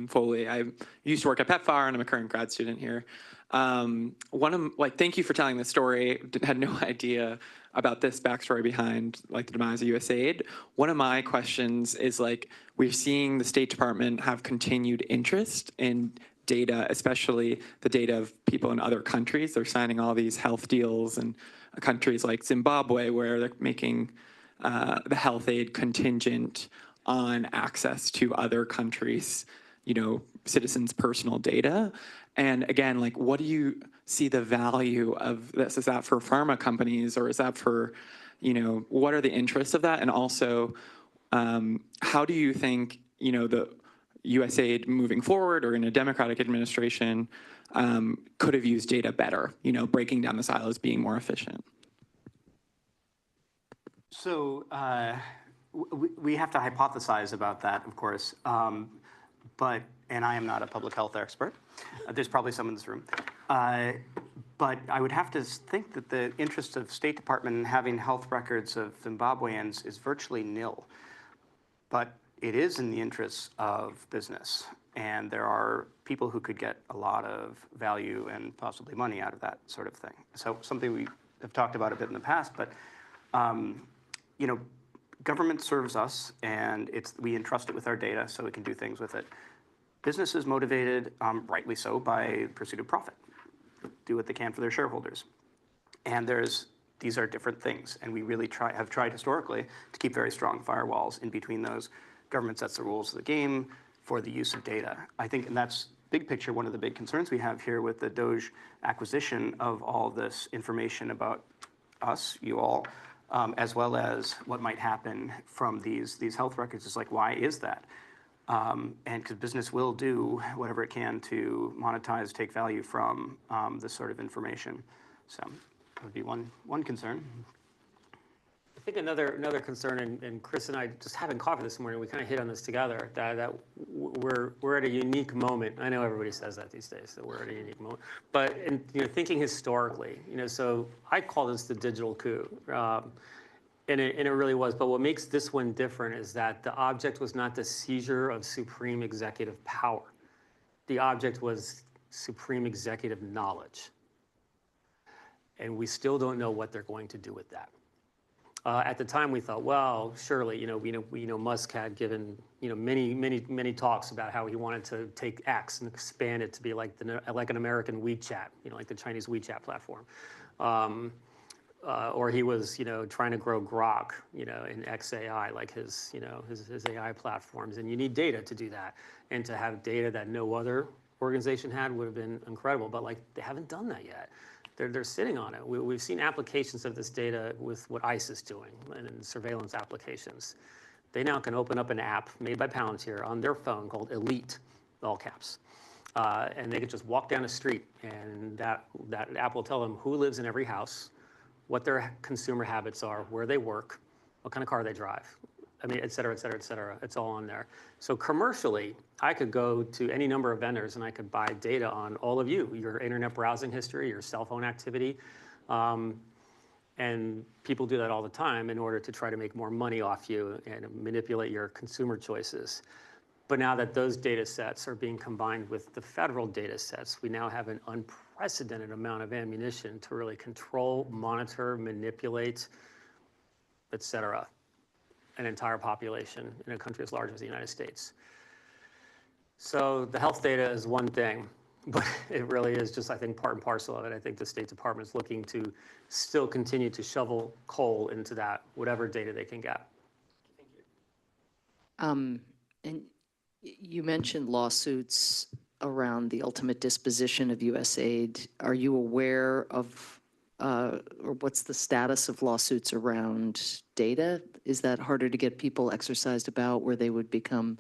Foley. I used to work at PEPFAR, and I'm a current grad student here. Thank you for telling this story. Had no idea about this backstory behind the demise of USAID. One of my questions is we're seeing the State Department have continued interest in data, especially the data of people in other countries. They're signing all these health deals in countries like Zimbabwe, where they're making the health aid contingent on access to other countries, citizens' personal data. And again, what do you see the value of this? Is that for pharma companies, or is that for, what are the interests of that? And also, how do you think, USAID moving forward or in a Democratic administration could have used data better, breaking down the silos, being more efficient? So we have to hypothesize about that, of course. And I am not a public health expert. There's probably some in this room. But I would have to think that the interest of State Department in having health records of Zimbabweans is virtually nil. But it is in the interests of business. And there are people who could get a lot of value and possibly money out of that sort of thing. So something we have talked about a bit in the past, but government serves us, and we entrust it with our data so we can do things with it. Business is motivated, rightly so, by pursuit of profit. Do what they can for their shareholders. And these are different things, and we really have tried historically to keep very strong firewalls in between those. Government sets the rules of the game for the use of data. I think, and that's big picture, one of the big concerns we have here with the DOGE acquisition of all this information about us, you all, as well as what might happen from these health records. Is like, why is that? And because business will do whatever it can to monetize, take value from this sort of information. So that would be one concern. I think another concern, and Chris and I just having coffee this morning, we kind of hit on this together, that we're at a unique moment. I know everybody says that these days, that we're at a unique moment. But thinking historically, so I call this the digital coup. And it really was. But what makes this one different is that the object was not the seizure of supreme executive power. The object was supreme executive knowledge. And we still don't know what they're going to do with that. At the time, we thought, well, surely, Musk had given, many talks about how he wanted to take X and expand it to be like an American WeChat, like the Chinese WeChat platform. Or he was, trying to grow Grok, in XAI, like his AI platforms. And you need data to do that. And to have data that no other organization had would have been incredible. But they haven't done that yet. They're sitting on it. We've seen applications of this data with what ICE is doing and surveillance applications. They now can open up an app made by Palantir on their phone called Elite, all caps. And they can just walk down the street, and that app will tell them who lives in every house, what their consumer habits are, where they work, what kind of car they drive. I mean, et cetera, et cetera, et cetera. It's all on there. So commercially, I could go to any number of vendors and I could buy data on all of you, your internet browsing history, your cell phone activity. And people do that all the time in order to try to make more money off you and manipulate your consumer choices. But now that those data sets are being combined with the federal data sets, we now have an unprecedented amount of ammunition to really control, monitor, manipulate, et cetera, an entire population in a country as large as the United States. So the health data is one thing, but it really is just, I think, part and parcel of it. I think the State Department is looking to still continue to shovel coal into that, whatever data they can get. And you mentioned lawsuits around the ultimate disposition of USAID. Are you aware of, or what's the status of lawsuits around data? Is that harder to get people exercised about where they would become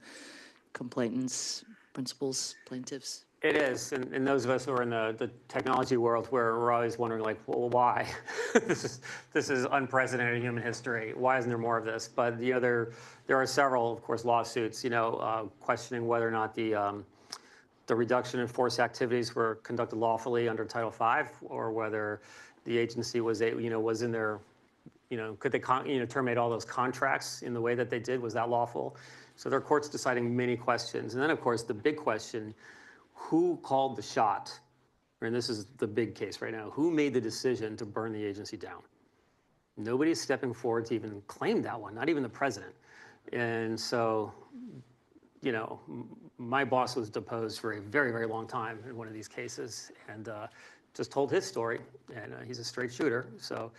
complainants, principals, plaintiffs? It is, and those of us who are in the technology world, where we're always wondering, well, why? This is unprecedented in human history. Why isn't there more of this? But there are several, of course, lawsuits, questioning whether or not the reduction in force activities were conducted lawfully under Title V, or whether the agency was in their, could they terminate all those contracts in the way that they did? Was that lawful? So there are courts deciding many questions, and then of course the big question: who called the shot? And this is the big case right now. Who made the decision to burn the agency down? Nobody's stepping forward to even claim that one, not even the president. And so, my boss was deposed for a very, very long time in one of these cases, and just told his story, and he's a straight shooter. So,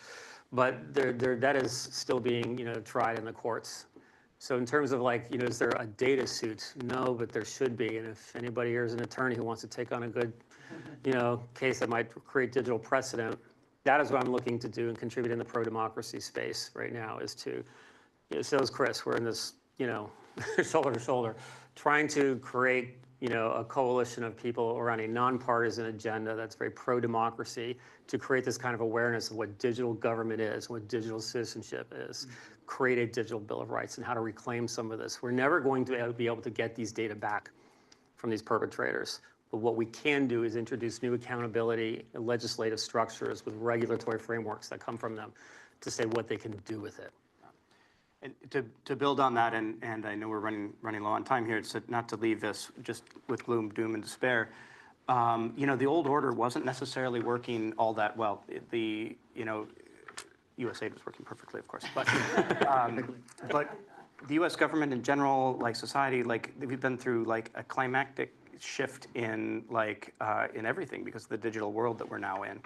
but that is still being, tried in the courts. So in terms of is there a data suit? No, but there should be. And if anybody here is an attorney who wants to take on a good, case that might create digital precedent, that is what I'm looking to do and contribute in the pro-democracy space right now, is to, so is Chris. We're in this, shoulder to shoulder, trying to create, a coalition of people around a nonpartisan agenda that's very pro-democracy to create this kind of awareness of what digital government is, what digital citizenship is, create a digital Bill of Rights and how to reclaim some of this. We're never going to be able to get these data back from these perpetrators. But what we can do is introduce new accountability and legislative structures with regulatory frameworks that come from them to say what they can do with it. And to build on that, and I know we're running low on time here, so not to leave this just with gloom, doom, and despair. The old order wasn't necessarily working all that well. The USAID was working perfectly, of course, but the U.S. government in general, like society, like we've been through like a climactic shift in everything because of the digital world that we're now in.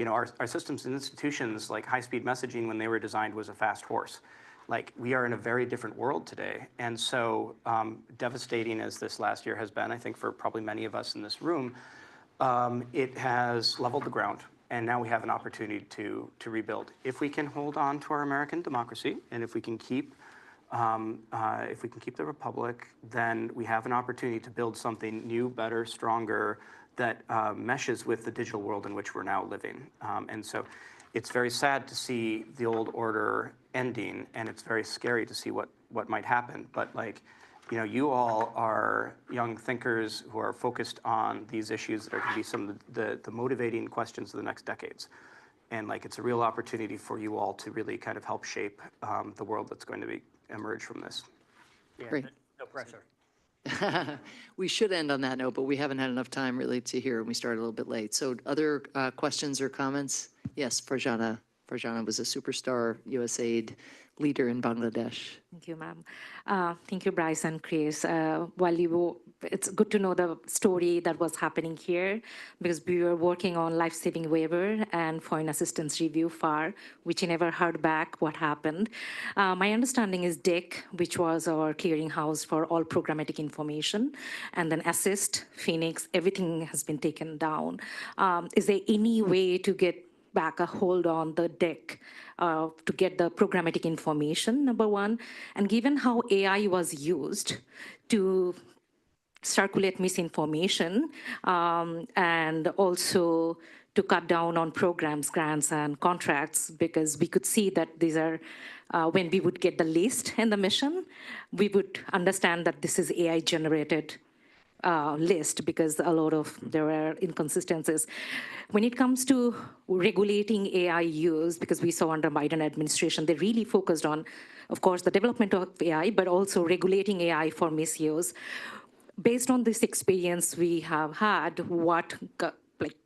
Our systems and institutions, like high-speed messaging, when they were designed, was a fast horse. Like, we are in a very different world today. And so devastating as this last year has been, I think for probably many of us in this room, it has leveled the ground. And now we have an opportunity to rebuild. If we can hold on to our American democracy, and if we can keep the republic, then we have an opportunity to build something new, better, stronger, that meshes with the digital world in which we're now living. And so it's very sad to see the old order ending, and it's very scary to see what might happen. But you all are young thinkers who are focused on these issues that are going to be some of the motivating questions of the next decades. And it's a real opportunity for you all to really kind of help shape the world that's going to emerge from this. Yeah, Great. no pressure. We should end on that note, but we haven't had enough time really to hear, and we started a little bit late. So other questions or comments? Yes, Farjana. Farjana was a superstar USAID leader in Bangladesh. Thank you, ma'am. Thank you, Bryce and Chris. It's good to know the story that was happening here because we were working on life-saving waiver and foreign assistance review FAR, which never heard back what happened. My understanding is DIC, which was our clearinghouse for all programmatic information, and then Assist, Phoenix, everything has been taken down. Is there any way to get back a hold on the DIC to get the programmatic information, number one? And given how AI was used to circulate misinformation and also to cut down on programs, grants, and contracts, because we could see that these are, when we would get the list and the mission, we would understand that this is AI-generated list because there were inconsistencies. When it comes to regulating AI use, because we saw under Biden administration, they really focused on, of course, the development of AI, but also regulating AI for misuse. Based on this experience we have had, what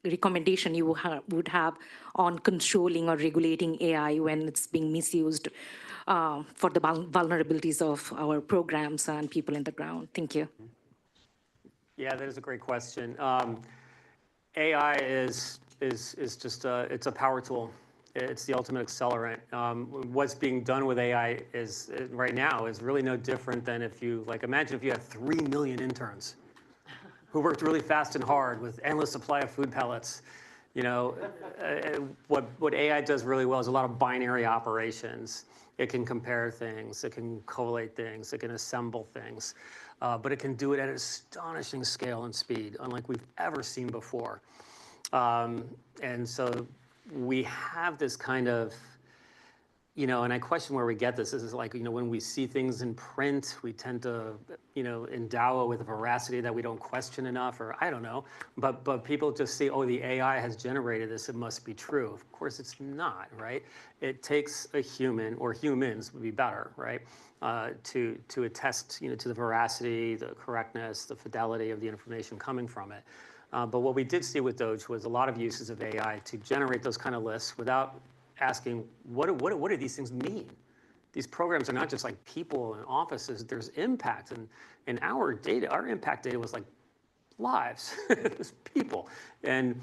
recommendation you would have on controlling or regulating AI when it's being misused for the vulnerabilities of our programs and people in the ground? Thank you. Yeah, that is a great question. AI is just it's a power tool. It's the ultimate accelerant. What's being done with AI right now is really no different than if you imagine if you had 3 million interns who worked really fast and hard with endless supply of food pellets. What AI does really well is a lot of binary operations. It can compare things, it can collate things, it can assemble things, but it can do it at an astonishing scale and speed, unlike we've ever seen before. And so we have this kind of, and I question where we get this. This is when we see things in print, we tend to, endow it with a veracity that we don't question enough, or I don't know. But people just say, oh, the AI has generated this, it must be true. Of course, it's not, right? It takes a human, or humans would be better, right, to attest, to the veracity, the correctness, the fidelity of the information coming from it. But what we did see with DOGE was a lot of uses of AI to generate those kind of lists without asking, what do these things mean? These programs are not just like people and offices. There's impact, and our data, our impact data was like lives, it was people, and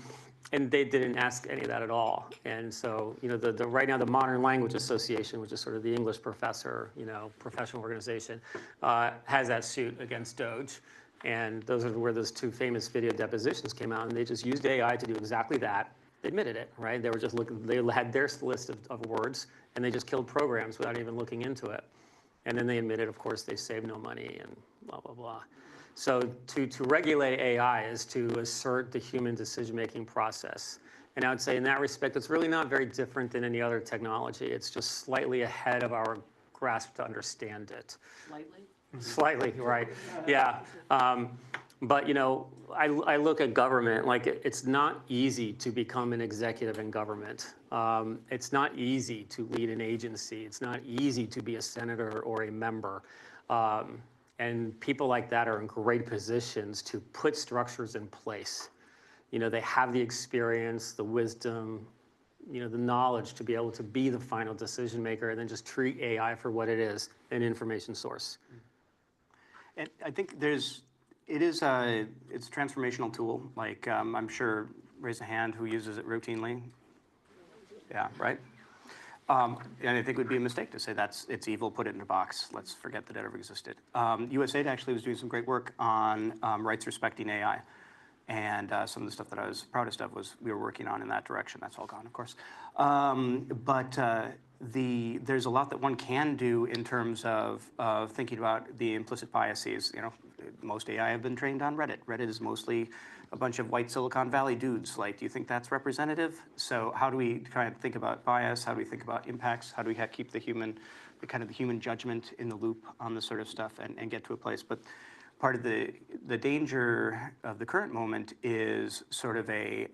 they didn't ask any of that at all. And so, right now the Modern Language Association, which is sort of the English professor, professional organization, has that suit against DOGE. And those are where those two famous video depositions came out, and they just used AI to do exactly that. They admitted it, right? They were just looking, they had their list of words, and they just killed programs without even looking into it. And then they admitted, of course, they save no money and blah, blah, blah. So to regulate AI is to assert the human decision-making process. And I would say in that respect, it's really not very different than any other technology. It's just slightly ahead of our grasp to understand it. Slightly? Slightly, right. Yeah. But, you know, I look at government, like it's not easy to become an executive in government. It's not easy to lead an agency. It's not easy to be a senator or a member. And people like that are in great positions to put structures in place. You know, they have the experience, the wisdom, you know, the knowledge to be able to be the final decision maker and then just treat AI for what it is, an information source. And I think it's a transformational tool. Like, I'm sure, raise a hand who uses it routinely. Yeah, right? And I think it would be a mistake to say it's evil, put it in a box. Let's forget that it ever existed. USAID actually was doing some great work on rights respecting AI. And some of the stuff that I was proudest of was we were working on in that direction. That's all gone, of course. There's a lot that one can do in terms of thinking about the implicit biases. You know, most AI have been trained on Reddit. Reddit is mostly a bunch of white Silicon Valley dudes. Like, do you think that's representative? So how do we try and think about bias? How do we think about impacts? How do we keep the human judgment in the loop on this sort of stuff and get to a place? But part of the danger of the current moment is sort of the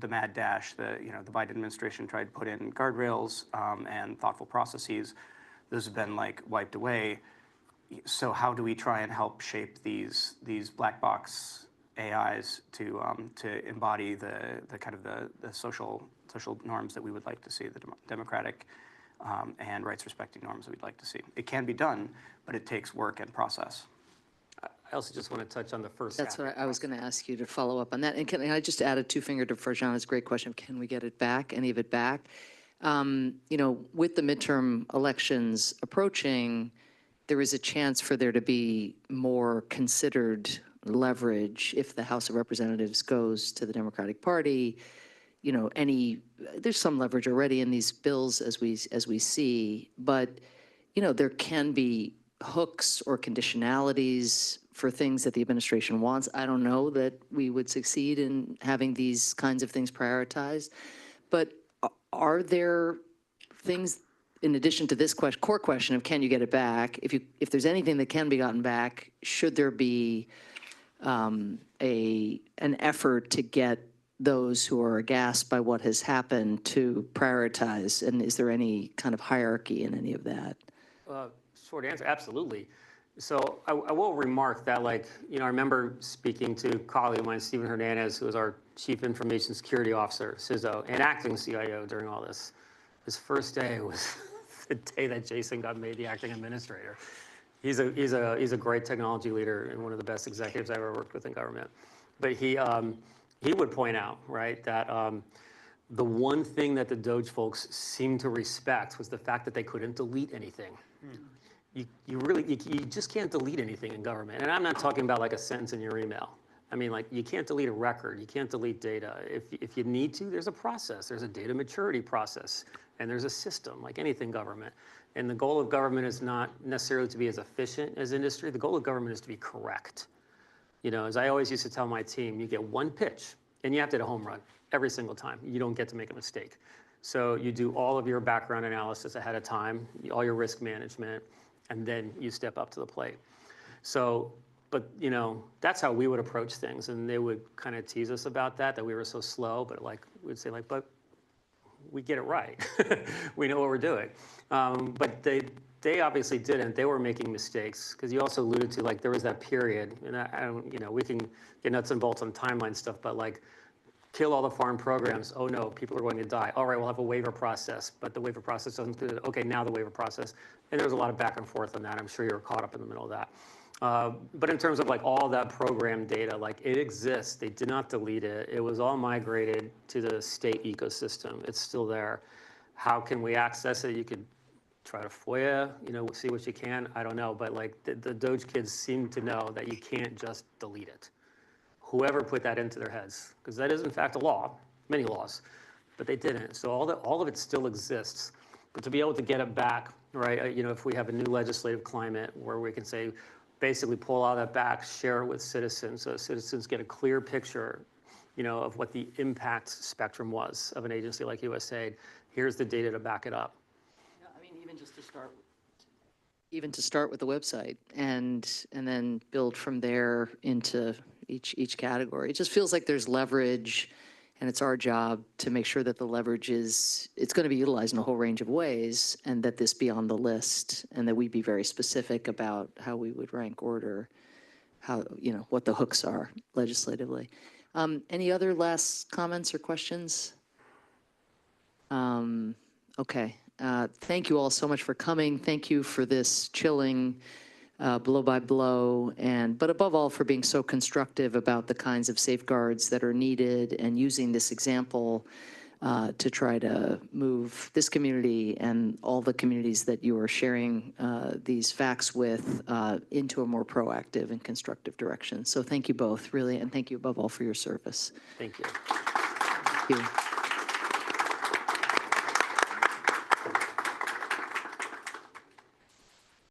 mad dash. The Biden administration tried to put in guardrails and thoughtful processes. Those have been like wiped away. So how do we try and help shape these black box AIs to embody the kind of the social norms that we would like to see, the democratic and rights respecting norms that we'd like to see? It can be done, but it takes work and process. I also just want to touch on the first That's half. what I was going to ask you to follow up on that. And can I just add a two-finger to Farjana's great question? Can we get it back, any of it back? You know, with the midterm elections approaching, there is a chance for there to be more considered leverage if the House of Representatives goes to the Democratic Party. You know, there's some leverage already in these bills as we see, but, you know, there can be hooks or conditionalities for things that the administration wants. I don't know that we would succeed in having these kinds of things prioritized, but are there things in addition to this core question of can you get it back? If there's anything that can be gotten back, should there be an effort to get those who are aghast by what has happened to prioritize? And is there any kind of hierarchy in any of that? Short answer, absolutely. So I will remark that, like, you know, I remember speaking to a colleague of mine, Stephen Hernandez, who was our Chief Information Security Officer, CISO, and acting CIO during all this. His first day was the day that Jason got made the acting administrator. He's a great technology leader and one of the best executives I ever worked with in government. But he would point out, right, that the one thing that the DOGE folks seemed to respect was the fact that they couldn't delete anything. You just can't delete anything in government. And I'm not talking about like a sentence in your email. I mean, like, you can't delete a record. You can't delete data. If you need to, there's a process. There's a data maturity process. And there's a system, like anything government. And the goal of government is not necessarily to be as efficient as industry. The goal of government is to be correct. You know, as I always used to tell my team, you get one pitch, and you have to hit a home run every single time. You don't get to make a mistake. So you do all of your background analysis ahead of time, all your risk management, and then you step up to the plate. So, but, you know, that's how we would approach things. And they would kind of tease us about that we were so slow. But, like, we'd say, like, but we get it right. We know what we're doing. But they obviously didn't. They were making mistakes. Because you also alluded to, like, there was that period. And I don't, you know, we can get nuts and bolts on timeline stuff. But, like, kill all the foreign programs. Oh, no, people are going to die. All right, we'll have a waiver process. But the waiver process doesn't do it. Okay, now the waiver process. And there was a lot of back and forth on that. I'm sure you were caught up in the middle of that. But in terms of, like, all that program data, like, it exists. They did not delete it. It was all migrated to the state ecosystem. It's still there. How can we access it? You could try to FOIA, you know, see what you can. I don't know. But, like, the DOGE kids seem to know that you can't just delete it. Whoever put that into their heads, because that is, in fact, a law, many laws, but they didn't. So all of it still exists. But to be able to get it back, right, if we have a new legislative climate where we can say, basically pull all that back, share it with citizens, so citizens get a clear picture, of what the impact spectrum was of an agency like USAID. Here's the data to back it up. Yeah, I mean, even just to start, with the website and then build from there into each category. It just feels like there's leverage, and it's our job to make sure that the leverage it's going to be utilized in a whole range of ways, and that this be on the list, and that we be very specific about how we would rank order, how, what the hooks are legislatively. Any other last comments or questions? Okay. Thank you all so much for coming. Thank you for this chilling blow by blow, but above all for being so constructive about the kinds of safeguards that are needed, and using this example to try to move this community and all the communities that you are sharing these facts with into a more proactive and constructive direction. So thank you both, really, and thank you above all for your service. Thank you. Thank you.